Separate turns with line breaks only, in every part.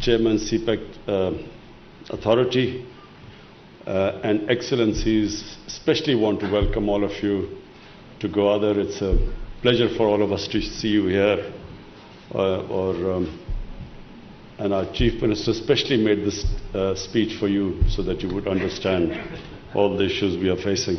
Chairman CPEC Authority, and Excellencies, especially want to welcome all of you to Gwadar. It's a pleasure for all of us to see you here. And our Chief Minister especially made this speech for you so that you would understand all the issues we are facing.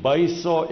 2200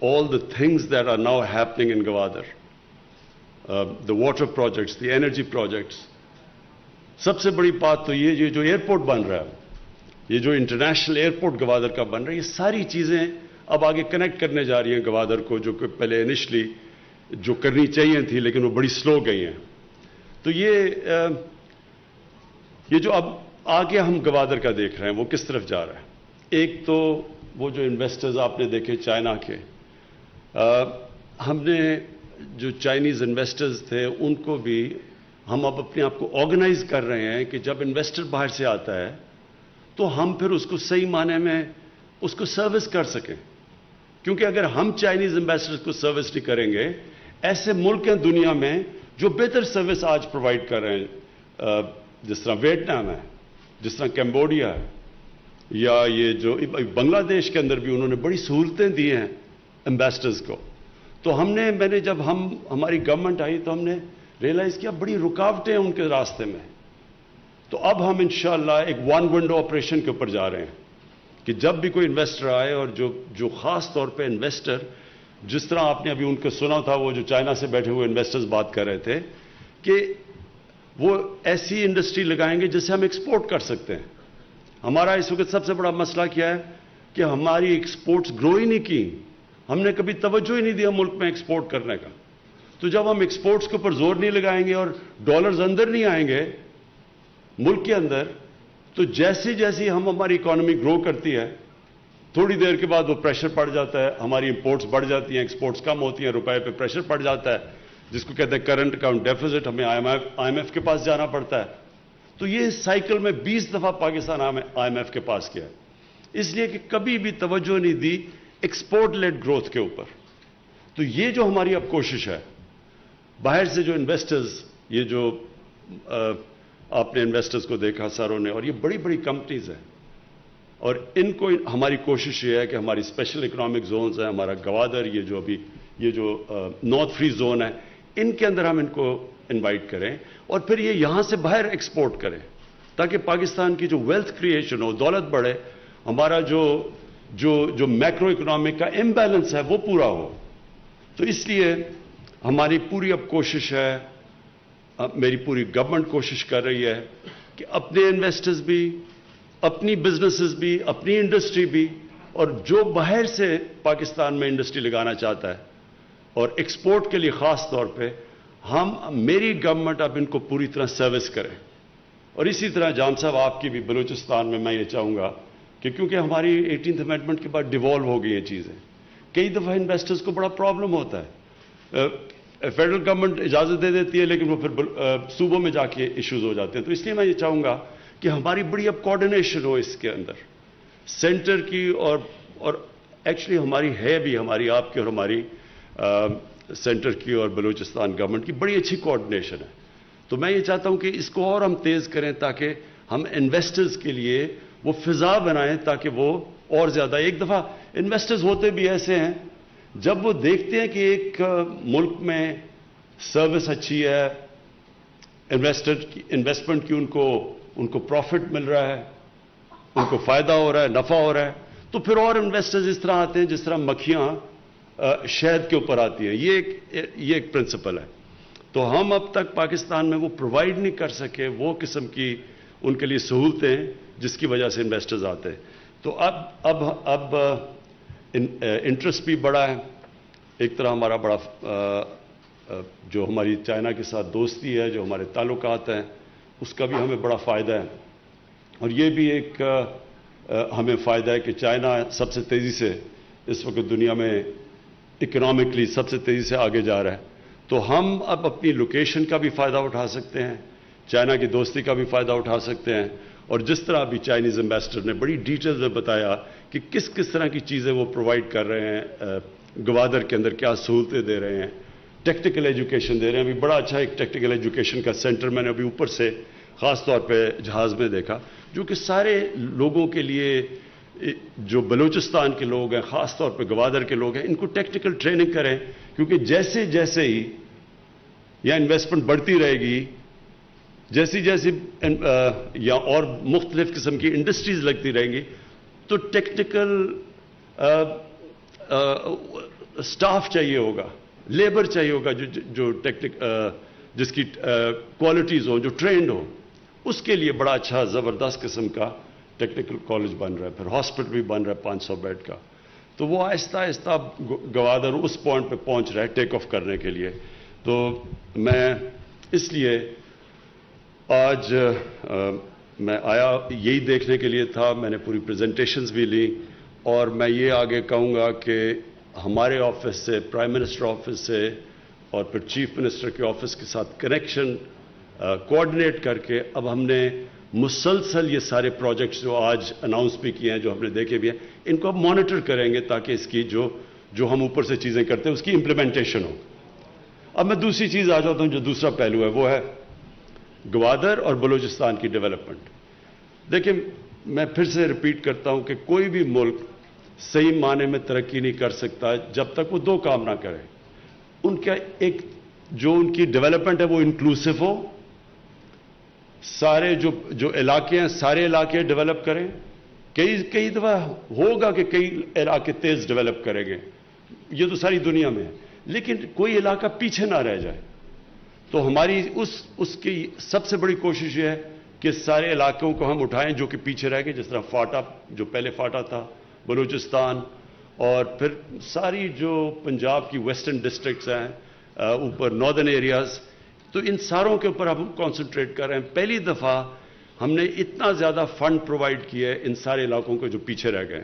all the things that are now happening in Gwadar, the water projects, the energy projects, سب سے بڑی بات تو یہ جو airport بن رہا ہے, یہ جو انٹرنیشنل ایئرپورٹ گوادر کا بن رہا ہے, یہ ساری چیزیں اب آگے کنیکٹ کرنے جا رہی ہیں گوادر کو, جو کہ پہلے انیشلی جو کرنی چاہیے تھی لیکن وہ بڑی سلو گئی ہیں. تو یہ جو اب آگے ہم گوادر کا دیکھ رہے ہیں وہ کس طرف جا رہا ہے. ایک تو وہ جو انویسٹرز آپ نے دیکھے چائنا کے, ہم نے جو چائنیز انویسٹرز تھے ان کو بھی ہم اب اپنے آپ کو آرگنائز کر رہے ہیں کہ جب انویسٹر باہر سے آتا ہے تو ہم پھر اس کو صحیح معنی میں اس کو سروس کر سکیں. کیونکہ اگر ہم چائنیز انویسٹرز کو سروس نہیں کریں گے, ایسے ملک ہیں دنیا میں جو بہتر سروس آج پرووائڈ کر رہے ہیں, جس طرح ویتنام ہے, جس طرح کمبوڈیا ہے, یا یہ جو بنگلہ دیش کے اندر بھی انہوں نے بڑی سہولتیں دی ہیں امبیسڈرز کو. تو میں نے جب ہماری گورنمنٹ آئی تو ہم نے ریئلائز کیا بڑی رکاوٹیں ہیں ان کے راستے میں. تو اب ہم انشاءاللہ ایک ون ونڈو آپریشن کے اوپر جا رہے ہیں کہ جب بھی کوئی انویسٹر آئے, اور جو خاص طور پہ انویسٹر, جس طرح آپ نے ابھی ان کو سنا تھا, وہ جو چائنا سے بیٹھے ہوئے انویسٹرز بات کر رہے تھے کہ وہ ایسی انڈسٹری لگائیں گے جس سے ہم ایکسپورٹ کر سکتے ہیں. ہمارا اس وقت سب سے بڑا مسئلہ کیا ہے کہ ہماری ایکسپورٹس گرو ہی نہیں کی, ہم نے کبھی توجہ ہی نہیں دیا ملک میں ایکسپورٹ کرنے کا. تو جب ہم ایکسپورٹس کے اوپر زور نہیں لگائیں گے اور ڈالرز اندر نہیں آئیں گے ملک کے اندر, تو جیسی جیسی ہماری اکانومی گرو کرتی ہے تھوڑی دیر کے بعد وہ پریشر پڑ جاتا ہے, ہماری امپورٹس بڑھ جاتی ہیں, ایکسپورٹس کم ہوتی ہیں, روپے پہ پریشر پڑ جاتا ہے, جس کو کہتے ہیں کرنٹ اکاؤنٹ ڈیفیزٹ, ہمیں آئی ایم ایف کے پاس جانا پڑتا ہے. تو یہ سائیکل میں 20 دفعہ پاکستان آئی ایم ایف کے پاس گیا, اس لیے کہ کبھی بھی توجہ نہیں دی ایکسپورٹ لیڈ گروتھ کے اوپر. تو یہ جو ہماری اب کوشش ہے, باہر سے جو انویسٹرز, یہ جو آپ نے انویسٹرز کو دیکھا ساروں نے, اور یہ بڑی بڑی کمپنیز ہیں, اور ان کو ہماری کوشش یہ ہے کہ ہماری اسپیشل اکنامک زونز ہیں, ہمارا گوادر, یہ جو نارتھ فری زون ہے, ان کے اندر ہم ان کو انوائٹ کریں اور پھر یہ یہاں سے باہر ایکسپورٹ کریں تاکہ پاکستان کی جو ویلتھ کریشن ہو, دولت بڑھے, ہمارا جو میکرو اکنامک کا امبیلنس ہے وہ پورا ہو. تو اس لیے ہماری پوری اب کوشش ہے, میری پوری گورنمنٹ کوشش کر رہی ہے کہ اپنے انویسٹرز بھی, اپنی بزنسز بھی, اپنی انڈسٹری بھی, اور جو باہر سے پاکستان میں انڈسٹری لگانا چاہتا ہے اور ایکسپورٹ کے لیے خاص طور پہ, میری گورنمنٹ اب ان کو پوری طرح سروس کرے. اور اسی طرح جان صاحب آپ کی بھی بلوچستان میں یہ چاہوں گا کہ کیونکہ ہماری 18th امینڈمنٹ کے بعد ڈیوالو ہو گئی ہیں چیزیں, کئی دفعہ انویسٹرز کو بڑا پرابلم ہوتا ہے, فیڈرل گورنمنٹ اجازت دے دیتی ہے لیکن وہ پھر صوبوں میں جا کے ایشوز ہو جاتے ہیں. تو اس لیے میں یہ چاہوں گا کہ ہماری بڑی اب کوآرڈینیشن ہو اس کے اندر سینٹر کی, اور ایکچولی ہماری ہے بھی, ہماری آپ کی اور ہماری سینٹر کی اور بلوچستان گورنمنٹ کی بڑی اچھی کوآرڈینیشن ہے. تو میں یہ چاہتا ہوں کہ اس کو اور ہم تیز کریں تاکہ ہم انویسٹرز کے لیے وہ فضا بنائیں تاکہ وہ اور زیادہ, ایک دفعہ انویسٹرز ہوتے بھی ایسے ہیں جب وہ دیکھتے ہیں کہ ایک ملک میں سروس اچھی ہے, انویسٹمنٹ کی ان کو پروفٹ مل رہا ہے, ان کو فائدہ ہو رہا ہے, نفع ہو رہا ہے, تو پھر اور انویسٹرز اس طرح آتے ہیں جس طرح مکھیاں شہد کے اوپر آتی ہیں. یہ ایک پرنسپل ہے. تو ہم اب تک پاکستان میں وہ پرووائڈ نہیں کر سکے وہ قسم کی ان کے لیے سہولتیں جس کی وجہ سے انویسٹرز آتے ہیں. تو اب انٹرسٹ بھی بڑا ہے. ایک طرح ہمارا بڑا جو ہماری چائنا کے ساتھ دوستی ہے, جو ہمارے تعلقات ہیں, اس کا بھی ہمیں بڑا فائدہ ہے. اور یہ بھی ایک ہمیں فائدہ ہے کہ چائنا سب سے تیزی سے اس وقت دنیا میں اکنامکلی سب سے تیزی سے آگے جا رہا ہے. تو ہم اب اپنی لوکیشن کا بھی فائدہ اٹھا سکتے ہیں, چائنا کی دوستی کا بھی فائدہ اٹھا سکتے ہیں. اور جس طرح ابھی چائنیز امبیسڈر نے بڑی ڈیٹیل میں بتایا کہ کس طرح کی چیزیں وہ پرووائڈ کر رہے ہیں گوادر کے اندر, کیا سہولتیں دے رہے ہیں, ٹیکنیکل ایجوکیشن دے رہے ہیں. ابھی بڑا اچھا ایک ٹیکنیکل ایجوکیشن کا سینٹر میں نے ابھی اوپر سے خاص طور پہ جہاز میں دیکھا, جو کہ سارے لوگوں کے لیے, جو بلوچستان کے لوگ ہیں, خاص طور پہ گوادر کے لوگ ہیں, ان کو ٹیکنیکل ٹریننگ کریں. کیونکہ جیسے ہی یا انویسٹمنٹ بڑھتی رہے گی, جیسی یا اور مختلف قسم کی انڈسٹریز لگتی رہیں گی, تو ٹیکنیکل سٹاف چاہیے ہوگا, لیبر چاہیے ہوگا جو جس کی کوالٹیز ہوں, جو ٹرینڈ ہو. اس کے لیے بڑا اچھا زبردست قسم کا ٹیکنیکل کالج بن رہا ہے, پھر ہاسپٹل بھی بن رہا ہے 500 بیڈ کا. تو وہ آہستہ آہستہ گوادر اس پوائنٹ پہ پہنچ رہا ہے ٹیک آف کرنے کے لیے. تو میں اس لیے آج میں آیا یہی دیکھنے کے لیے تھا. میں نے پوری پریزنٹیشنز بھی لی, اور میں یہ آگے کہوں گا کہ ہمارے آفس سے, پرائم منسٹر آفس سے اور پھر چیف منسٹر کے آفس کے ساتھ کنیکشن کوآرڈینیٹ کر کے اب ہم نے مسلسل یہ سارے پروجیکٹس جو آج اناؤنس بھی کیے ہیں, جو ہم نے دیکھے بھی ہیں, ان کو اب مانیٹر کریں گے تاکہ اس کی جو ہم اوپر سے چیزیں کرتے ہیں اس کی امپلیمنٹیشن ہو. اب میں دوسری چیز آ جاتا ہوں, جو دوسرا پہلو ہے وہ ہے گوادر اور بلوچستان کی ڈیولپمنٹ. دیکھیں, میں پھر سے ریپیٹ کرتا ہوں کہ کوئی بھی ملک صحیح معنی میں ترقی نہیں کر سکتا جب تک وہ دو کام نہ کرے. ان کا ایک جو ان کی ڈیولپمنٹ ہے وہ انکلوسو ہو, سارے جو علاقے ہیں سارے علاقے ڈیولپ کریں. کئی دفعہ ہوگا کہ کئی علاقے تیز ڈیولپ کریں گے, یہ تو ساری دنیا میں ہے, لیکن کوئی علاقہ پیچھے نہ رہ جائے. تو ہماری اس کی سب سے بڑی کوشش یہ ہے کہ سارے علاقوں کو ہم اٹھائیں جو کہ پیچھے رہ گئے, جس طرح فاٹا, جو پہلے فاٹا تھا, بلوچستان, اور پھر ساری جو پنجاب کی ویسٹرن ڈسٹرکٹس ہیں, اوپر ناردرن ایریاز. تو ان ساروں کے اوپر ہم کانسنٹریٹ کر رہے ہیں. پہلی دفعہ ہم نے اتنا زیادہ فنڈ پرووائڈ کیا ہے ان سارے علاقوں کو جو پیچھے رہ گئے.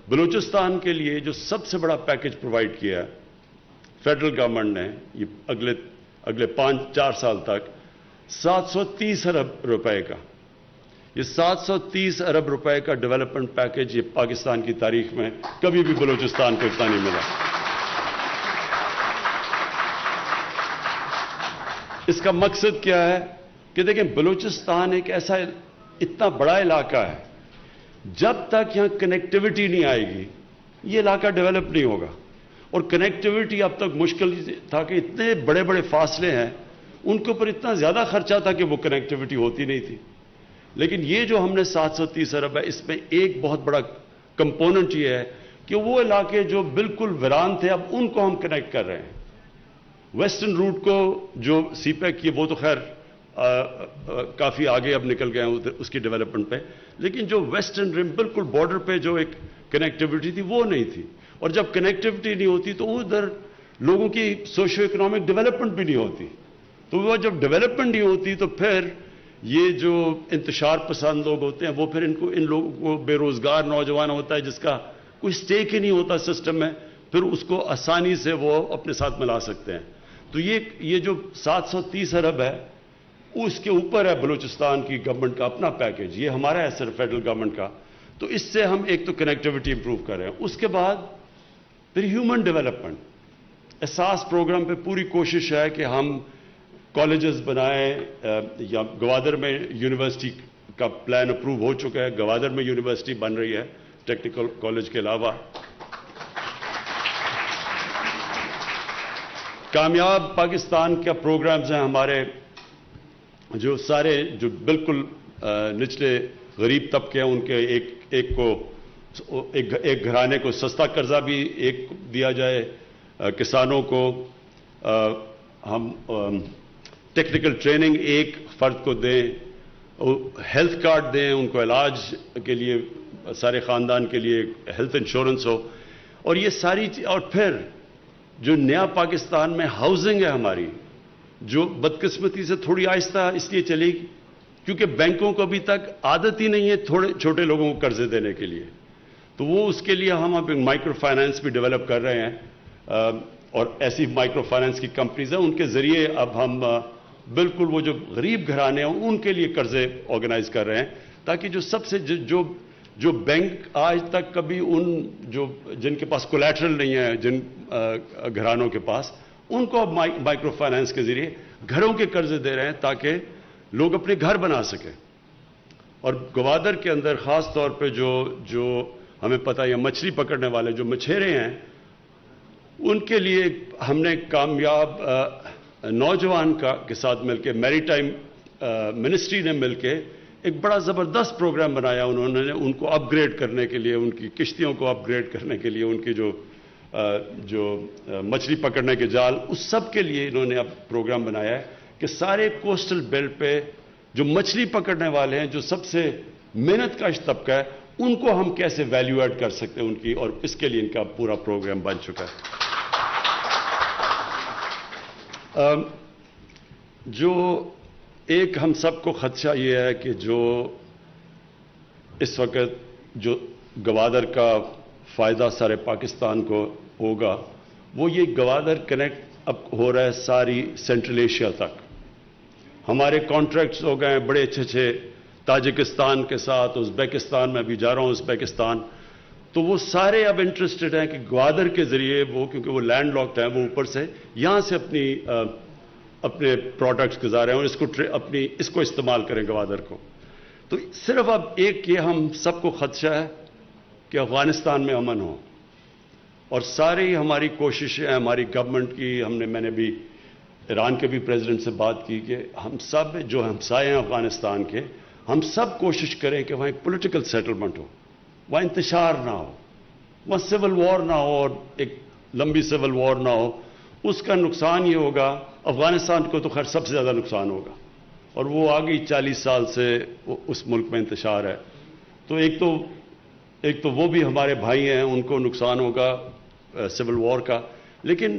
بلوچستان کے لیے جو سب سے بڑا پیکج پرووائڈ کیا ہے فیڈرل گورنمنٹ نے, یہ اگلے 5-4 سال تک 730 ارب روپے کا, یہ 730 ارب روپے کا ڈیولپمنٹ پیکج یہ پاکستان کی تاریخ میں کبھی بھی بلوچستان کو اتنا نہیں ملا. اس کا مقصد کیا ہے کہ دیکھیں, بلوچستان ایک ایسا اتنا بڑا علاقہ ہے, جب تک یہاں کنیکٹیوٹی نہیں آئے گی یہ علاقہ ڈیولپ نہیں ہوگا. اور کنیکٹیوٹی اب تک مشکل تھا کہ اتنے بڑے بڑے فاصلے ہیں, ان کے اوپر اتنا زیادہ خرچہ تھا کہ وہ کنیکٹیوٹی ہوتی نہیں تھی. لیکن یہ جو ہم نے 730 ارب ہے, اس میں ایک بہت بڑا کمپوننٹ یہ ہے کہ وہ علاقے جو بالکل ویران تھے اب ان کو ہم کنیکٹ کر رہے ہیں. ویسٹرن روٹ کو جو سی پیک کی وہ تو خیر کافی آگے اب نکل گئے ہیں اس کی ڈیولپمنٹ پہ, لیکن جو ویسٹرن رم بالکل بارڈر پہ جو ایک کنیکٹیوٹی تھی وہ نہیں تھی. اور جب کنیکٹیوٹی نہیں ہوتی تو ادھر لوگوں کی سوشو اکنامک ڈیولپمنٹ بھی نہیں ہوتی. تو وہ جب ڈیولپمنٹ نہیں ہوتی تو پھر یہ جو انتشار پسند لوگ ہوتے ہیں وہ پھر ان لوگوں کو بے روزگار نوجوان ہوتا ہے جس کا کوئی سٹیک ہی نہیں ہوتا سسٹم میں, پھر اس کو آسانی سے وہ اپنے ساتھ ملا سکتے ہیں. تو یہ جو 730 ارب ہے اس کے اوپر ہے بلوچستان کی گورنمنٹ کا اپنا پیکج, یہ ہمارا ہے صرف فیڈرل گورنمنٹ کا. تو اس سے ہم ایک تو کنیکٹیوٹی امپروو کر رہے ہیں. اس کے بعد پھر ہیومن ڈیولپمنٹ احساس پروگرام پہ پوری کوشش ہے کہ ہم کالجز بنائیں, یا گوادر میں یونیورسٹی کا پلان اپروو ہو چکا ہے, گوادر میں یونیورسٹی بن رہی ہے ٹیکنیکل کالج کے علاوہ. کامیاب پاکستان کے پروگرامز ہیں ہمارے, جو سارے جو بالکل نچلے غریب طبقے ہیں ان کے ایک گھرانے کو سستا قرضہ بھی ایک دیا جائے, کسانوں کو ہم ٹیکنیکل ٹریننگ ایک فرد کو دیں, ہیلتھ کارڈ دیں ان کو علاج کے لیے, سارے خاندان کے لیے ہیلتھ انشورنس ہو. اور یہ ساری اور پھر جو نیا پاکستان میں ہاؤسنگ ہے ہماری, جو بدقسمتی سے تھوڑی آہستہ اس لیے چلے گی کیونکہ بینکوں کو ابھی تک عادت ہی نہیں ہے تھوڑے چھوٹے لوگوں کو قرضے دینے کے لیے. تو وہ اس کے لیے ہم اب مائکرو فائنانس بھی ڈیولپ کر رہے ہیں, اور ایسی مائکرو فائنانس کی کمپنیز ہیں ان کے ذریعے اب ہم بالکل وہ جو غریب گھرانے ہیں ان کے لیے قرضے آرگنائز کر رہے ہیں, تاکہ جو سب سے جو بینک آج تک کبھی جن کے پاس کولیٹرل نہیں ہے, جن گھرانوں کے پاس, ان کو اب مائکرو فائنانس کے ذریعے گھروں کے قرضے دے رہے ہیں تاکہ لوگ اپنے گھر بنا سکیں. اور گوادر کے اندر خاص طور پہ جو ہمیں پتہ ہے مچھلی پکڑنے والے جو مچھیرے ہیں ان کے لیے ہم نے کامیاب نوجوان کے ساتھ مل کے میری ٹائم منسٹری نے مل کے ایک بڑا زبردست پروگرام بنایا. انہوں نے ان کو اپ گریڈ کرنے کے لیے, ان کی کشتیوں کو اپ گریڈ کرنے کے لیے, ان کی جو مچھلی پکڑنے کے جال, اس سب کے لیے انہوں نے اب پروگرام بنایا ہے کہ سارے کوسٹل بیلٹ پہ جو مچھلی پکڑنے والے ہیں, جو سب سے محنت کش طبقہ ہے, ان کو ہم کیسے ویلیو ایڈ کر سکتے ہیں ان کی, اور اس کے لیے ان کا پورا پروگرام بن چکا ہے. جو ایک ہم سب کو خدشہ یہ ہے کہ جو اس وقت جو گوادر کا فائدہ سارے پاکستان کو ہوگا, وہ یہ گوادر کنیکٹ اب ہو رہا ہے ساری سینٹرل ایشیا تک. ہمارے کانٹریکٹس ہو گئے ہیں بڑے اچھے تاجکستان کے ساتھ, ازبیکستان میں بھی جا رہا ہوں, ازبیکستان, تو وہ سارے اب انٹرسٹڈ ہیں کہ گوادر کے ذریعے وہ, کیونکہ وہ لینڈ لاکڈ ہیں, وہ اوپر سے یہاں سے اپنے پروڈکٹس گزارے ہیں اور اس کو استعمال کریں گوادر کو. تو صرف اب ایک یہ ہم سب کو خدشہ ہے کہ افغانستان میں امن ہو, اور ساری ہماری کوششیں ہیں ہماری گورنمنٹ کی. میں نے بھی ایران کے بھی پریزیڈنٹ سے بات کی کہ ہم سب جو ہمسائے ہیں افغانستان کے, ہم سب کوشش کریں کہ وہاں ایک پولیٹیکل سیٹلمنٹ ہو, وہاں انتشار نہ ہو, وہاں سول وار نہ ہو, اور ایک لمبی سول وار نہ ہو. اس کا نقصان یہ ہوگا, افغانستان کو تو خیر سب سے زیادہ نقصان ہوگا, اور وہ آگئی 40 سال سے اس ملک میں انتشار ہے. تو ایک تو وہ بھی ہمارے بھائی ہیں, ان کو نقصان ہوگا سول وار کا, لیکن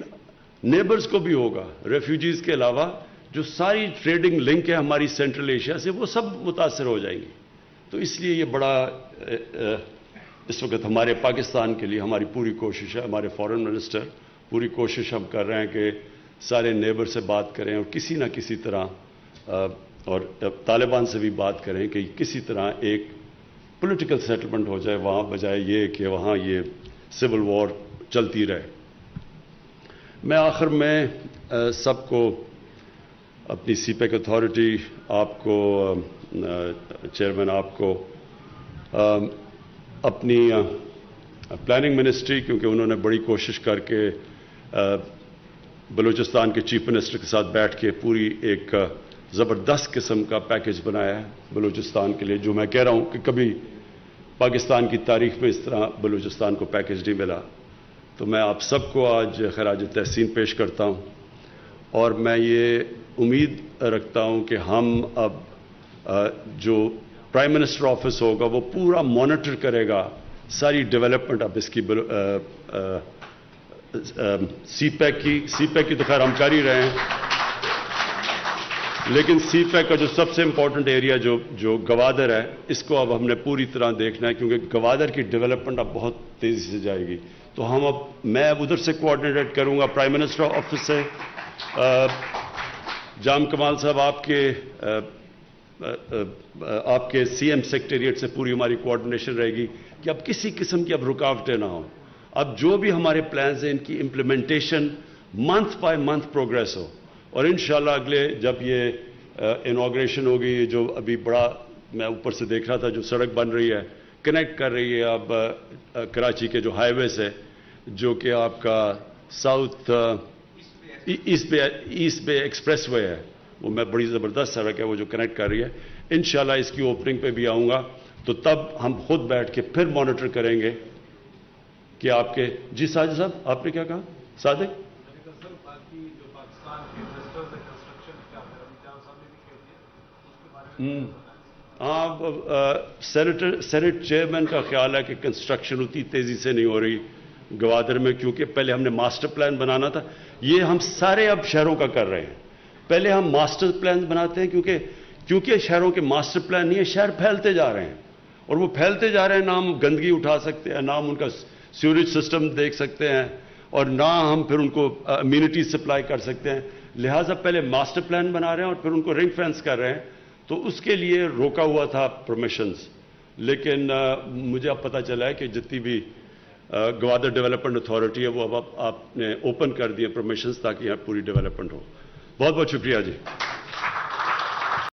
نیبرز کو بھی ہوگا. ریفیوجیز کے علاوہ جو ساری ٹریڈنگ لنک ہے ہماری سینٹرل ایشیا سے, وہ سب متاثر ہو جائیں گی. تو اس لیے یہ بڑا اس وقت ہمارے پاکستان کے لیے ہماری پوری کوشش ہے. ہمارے فارن منسٹر پوری کوشش ہم کر رہے ہیں کہ سارے نیبر سے بات کریں, اور کسی نہ کسی طرح, اور طالبان سے بھی بات کریں کہ کسی طرح ایک پولیٹیکل سیٹلمنٹ ہو جائے وہاں, بجائے یہ کہ وہاں یہ سول وار چلتی رہے. میں آخر میں سب کو اپنی سی پیک اتھارٹی, آپ کو چیئرمین, آپ کو اپنی پلاننگ منسٹری, کیونکہ انہوں نے بڑی کوشش کر کے بلوچستان کے چیف منسٹر کے ساتھ بیٹھ کے پوری ایک زبردست قسم کا پیکج بنایا ہے بلوچستان کے لیے, جو میں کہہ رہا ہوں کہ کبھی پاکستان کی تاریخ میں اس طرح بلوچستان کو پیکج نہیں ملا. تو میں آپ سب کو آج خراج تحسین پیش کرتا ہوں, اور میں یہ امید رکھتا ہوں کہ ہم اب جو پرائم منسٹر آفس ہوگا وہ پورا مانیٹر کرے گا ساری ڈیولپمنٹ اب اس کی سی پیک کی تو خیر ہم کر ہی رہے ہیں, لیکن سی پیک کا جو سب سے امپورٹنٹ ایریا جو گوادر ہے, اس کو اب ہم نے پوری طرح دیکھنا ہے, کیونکہ گوادر کی ڈیولپمنٹ اب بہت تیزی سے جائے گی. تو میں اب ادھر سے کوآرڈینیٹ کروں گا پرائم منسٹر آفس سے. جام کمال صاحب, آپ کے سی ایم سیکریٹریٹ سے پوری ہماری کوآرڈینیشن رہے گی کہ اب کسی قسم کی اب رکاوٹیں نہ ہوں. اب جو بھی ہمارے پلانز ہیں ان کی implementation month by month progress ہو, اور انشاءاللہ اگلے جب یہ انوگریشن ہوگی, جو ابھی بڑا میں اوپر سے دیکھ رہا تھا, جو سڑک بن رہی ہے, کنیکٹ کر رہی ہے اب کراچی کے جو ہائی ویز ہے, جو کہ آپ کا ساؤتھ ایسٹ بے ایکسپریس وے ہے, وہ میں بڑی زبردست سڑک ہے وہ جو کنیکٹ کر رہی ہے. انشاءاللہ اس کی اوپننگ پہ بھی آؤں گا, تو تب ہم خود بیٹھ کے پھر مانیٹر کریں گے کہ آپ کے. جی ساجد صاحب, آپ نے کیا کہا؟ صادق, سینٹ چیئرمین کا خیال ہے کہ کنسٹرکشن اتنی تیزی سے نہیں ہو رہی گوادر میں, کیونکہ پہلے ہم نے ماسٹر پلان بنانا تھا. یہ ہم سارے اب شہروں کا کر رہے ہیں. پہلے ہم ماسٹر پلان بناتے ہیں, کیونکہ شہروں کے ماسٹر پلان نہیں ہے, شہر پھیلتے جا رہے ہیں, اور وہ پھیلتے جا رہے ہیں, نہ ہم گندگی اٹھا سکتے ہیں, نہ ہم ان کا سیوریج سسٹم دیکھ سکتے ہیں, اور نہ ہم پھر ان کو امیونٹیز سپلائی کر سکتے ہیں. لہٰذا پہلے ماسٹر پلان بنا رہے ہیں اور پھر ان کو رنگ فینس کر رہے ہیں. تو اس کے لیے روکا ہوا تھا پرمیشنز, لیکن مجھے اب پتہ چلا ہے کہ جتنی بھی گوادر ڈیولپمنٹ اتھارٹی ہے وہ اب آپ نے اوپن کر دیے پرمیشنز, تاکہ یہاں پوری ڈیولپمنٹ ہو. بہت بہت شکریہ جی.